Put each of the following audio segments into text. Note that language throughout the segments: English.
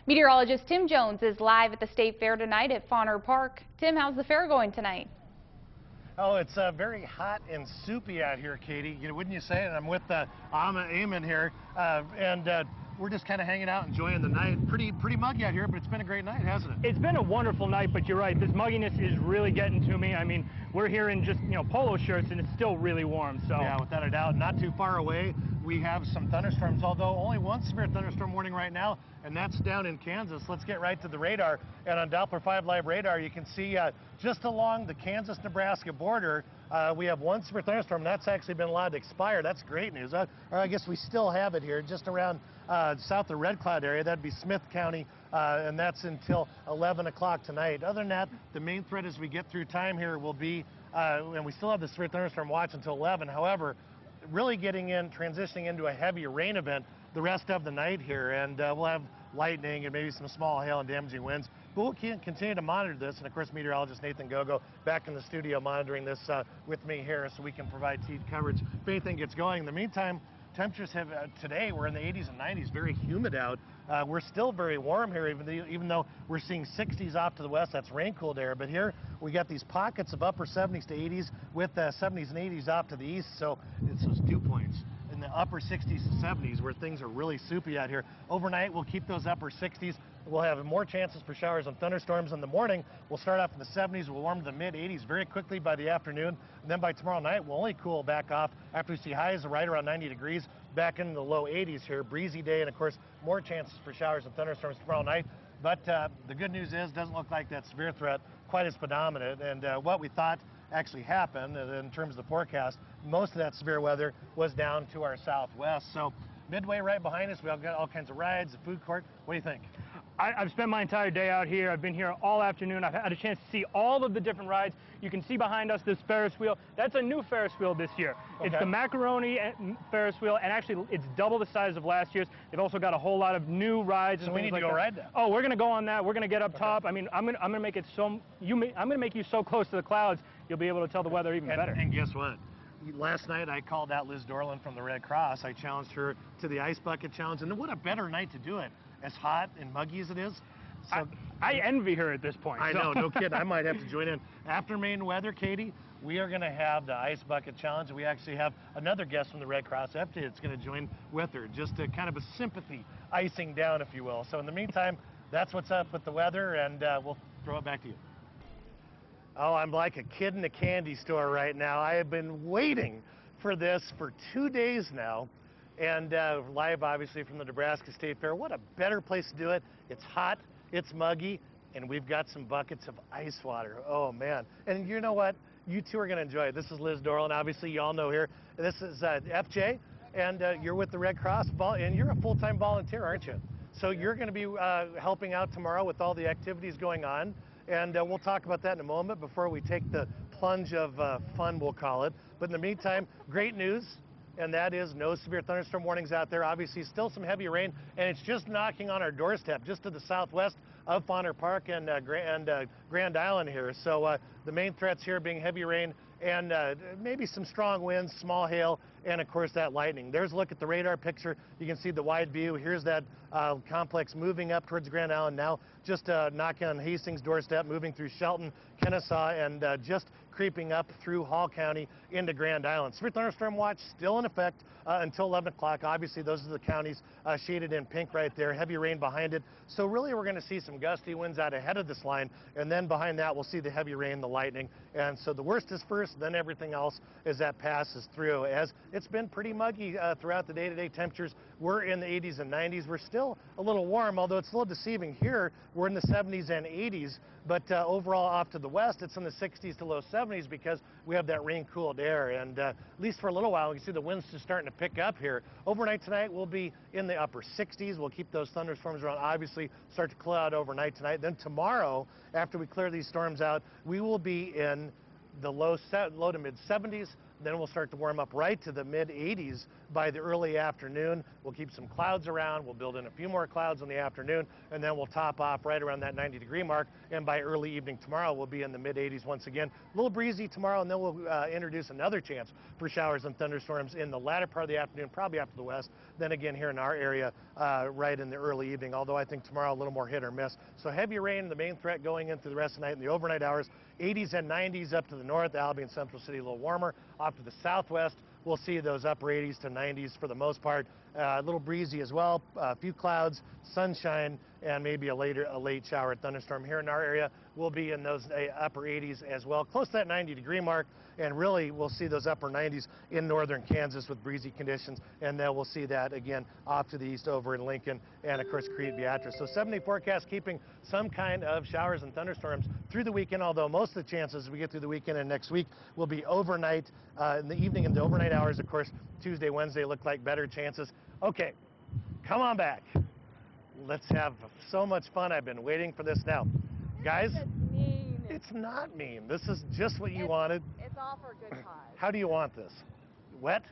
Meteorologist Tim Jones is live at the State Fair tonight at Fauner Park. Tim, how's the fair going tonight? Oh, it's very hot and soupy out here, Katie. Wouldn't you say? And I'm with Eamon here, and we're just kind of hanging out, enjoying the night. Pretty muggy out here, but it's been a great night, hasn't it? It's been a wonderful night, but you're right. This mugginess is really getting to me. I mean, we're here in just polo shirts, and it's still really warm. So yeah, without a doubt. Not too far away, we have some thunderstorms. Although only one severe thunderstorm warning right now, and that's down in Kansas. Let's get right to the radar. And on Doppler 5 Live radar, you can see just along the Kansas-Nebraska border, we have one severe thunderstorm. That's actually been allowed to expire. That's great news. Or I guess we still have it here, just around south of Red Cloud area. That'd be Smith County, and that's until 11 o'clock tonight. Other than that, the main threat as we get through time here will be, and we still have the severe thunderstorm watch until 11. However, really transitioning into a heavy rain event the rest of the night here, and we'll have lightning and maybe some small hail and damaging winds. But we'll continue to monitor this, and of course meteorologist Nathan Gogo back in the studio monitoring this with me here so we can provide teed coverage if anything gets going. In the meantime, temperatures have today we're in the 80s and 90s, very humid out. We're still very warm here, even though we're seeing 60s off to the west. That's rain-cooled air. But here we got these pockets of upper 70s to 80s with 70s and 80s off to the east. So it's those dew points in the upper 60s to 70s where things are really soupy out here. Overnight, we'll keep those upper 60s. We'll have more chances for showers and thunderstorms in the morning. We'll start off in the 70s. We'll warm to the mid-80s very quickly by the afternoon. And then by tomorrow night, we'll only cool back off after we see highs right around 90 degrees, back into the low 80s here. Breezy day, and of course, more chances for showers and thunderstorms tomorrow night. But the good news is, doesn't look like that severe threat quite as predominant. And what we thought actually happened in terms of the forecast, most of that severe weather was down to our southwest. So Midway right behind us, we've got all kinds of rides, the food court. What do you think? I've spent my entire day out here. I've been here all afternoon. I've had a chance to see all of the different rides. You can see behind us this Ferris wheel. That's a new Ferris wheel this year. Okay. It's the macaroni Ferris wheel, and actually it's double the size of last year's. They've also got a whole lot of new rides. So we need to go ride that. Oh, we're going to go on that. We're going to get up top. I mean, I'm going to make it so I'm going to make you so close to the clouds you'll be able to tell the weather even better. And guess what? Last night I called out Liz Dorland from the Red Cross. I challenged her to the Ice Bucket Challenge, and what a better night to do it, as hot and muggy as it is. So I envy her at this point. I know, no kidding. I might have to join in. After Maine weather, Katie, we are going to have the Ice Bucket Challenge. We actually have another guest from the Red Cross, FJ, that's going to join with her, just to kind of a sympathy icing down, if you will. So in the meantime, that's what's up with the weather, and we'll throw it back to you. Oh, I'm like a kid in a candy store right now. I have been waiting for this for 2 days now, and live, obviously, from the Nebraska State Fair. What a better place to do it. It's hot, it's muggy, and we've got some buckets of ice water. Oh, man. And you know what? You two are going to enjoy it. This is Liz Dorland. Obviously, you all know her. This is FJ, and you're with the Red Cross, and you're a full-time volunteer, aren't you? So you're going to be helping out tomorrow with all the activities going on. And we'll talk about that in a moment before we take the plunge of fun, we'll call it. But in the meantime, great news, and that is no severe thunderstorm warnings out there. Obviously, still some heavy rain, and it's just knocking on our doorstep, just to the southwest of Fauner Park and Grand Island here. So the main threats here being heavy rain and maybe some strong winds, small hail, and of course that lightning. There's a look at the radar picture. You can see the wide view. Here's that complex moving up towards Grand Island now, just knocking on Hastings' doorstep, moving through Shelton, Kennesaw, and just creeping up through Hall County into Grand Island. Severe thunderstorm watch still in effect until 11 o'clock. Obviously, those are the counties shaded in pink right there. Heavy rain behind it. So really, we're going to see some gusty winds out ahead of this line, and then behind that, we'll see the heavy rain, the lightning. And so the worst is first, then everything else as that passes through. As it's been pretty muggy throughout the day-to-day temperatures. We're in the 80s and 90s. We're still a little warm, although it's a little deceiving here. We're in the 70s and 80s, but overall off to the west, it's in the 60s to low 70s because we have that rain-cooled air. And at least for a little while, you can see the winds just starting to pick up here. Overnight tonight, we'll be in the upper 60s. We'll keep those thunderstorms around, obviously, start to clear out overnight tonight. Then tomorrow, after we clear these storms out, we will be in the low to mid 70s, Then we'll start to warm up right to the mid-80s by the early afternoon. We'll keep some clouds around. We'll build in a few more clouds in the afternoon, and then we'll top off right around that 90-degree mark. And by early evening tomorrow, we'll be in the mid-80s once again. A little breezy tomorrow, and then we'll introduce another chance for showers and thunderstorms in the latter part of the afternoon, probably up to the west. Then again here in our area, right in the early evening, although I think tomorrow a little more hit or miss. So heavy rain, the main threat going into the rest of the night in the overnight hours. 80s and 90s up to the north, Albion Central City a little warmer. Off to the southwest, we'll see those upper 80s to 90s for the most part. A little breezy as well, a few clouds, sunshine, and maybe a late shower thunderstorm here in our area. We'll be in those upper 80s as well, close to that 90-degree mark, and really we'll see those upper 90s in northern Kansas with breezy conditions, and then we'll see that again off to the east over in Lincoln and of course Crete Beatrice. So 7-day forecast keeping some kind of showers and thunderstorms through the weekend, although most of the chances as we get through the weekend and next week will be overnight in the evening and the overnight hours. Of course, Tuesday, Wednesday look like better chances. Okay, come on back. Let's have so much fun. I've been waiting for this now. Guys, mean. it's not mean. This is just what you wanted. It's all for a good cause. How do you want this? Wet?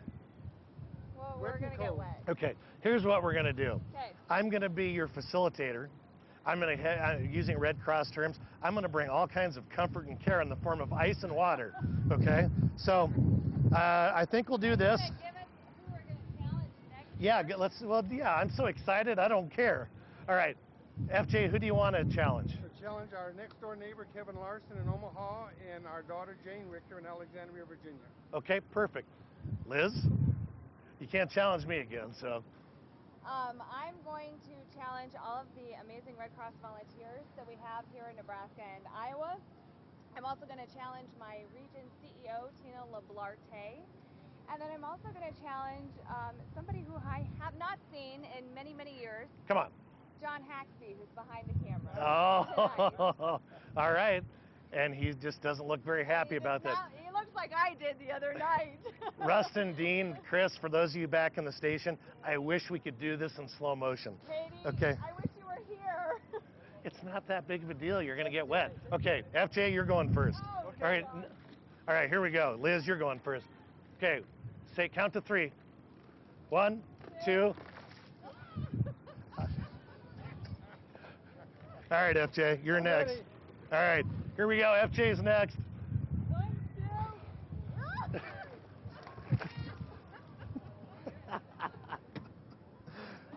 Well, we're going to get wet. Okay, here's what we're going to do. Okay. I'm going to be your facilitator. I'm going to, using Red Cross terms, I'm going to bring all kinds of comfort and care in the form of ice and water. Okay? So, I think we'll do this. Give us who we're going to challenge next. Yeah, yeah, I'm so excited, I don't care. All right, FJ, who do you want to challenge? Challenge our next door neighbor Kevin Larson in Omaha and our daughter Jane Richter in Alexandria, Virginia. Okay, perfect. Liz, you can't challenge me again, so. I'm going to challenge all of the amazing Red Cross volunteers that we have here in Nebraska and Iowa. I'm also going to challenge my region CEO, Tina LaBlarte. And then I'm also going to challenge somebody who I have not seen in many, many years. Come on. John Haxby, who's behind the camera. Oh, all right. And he just doesn't look very happy about that. He looks like I did the other night. Rustin, Dean, Chris, for those of you back in the station, I wish we could do this in slow motion. Katie, okay. I wish you were here. It's not that big of a deal. You're going to get wet. Okay, FJ, you're going first. Oh, all right. All right, here we go. Liz, you're going first. Okay, say count to 3. 1, 2. All right, FJ, you're next. Ready. All right, here we go. FJ's next. 1, 2.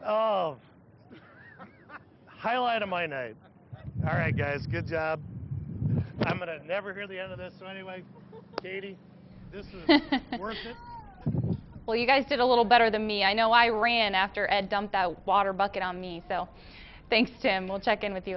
Oh, highlight of my night. All right, guys, good job. I'm going to never hear the end of this. So anyway, Katie, this is worth it. Well, you guys did a little better than me. I know I ran after Ed dumped that water bucket on me. So thanks, Tim. We'll check in with you.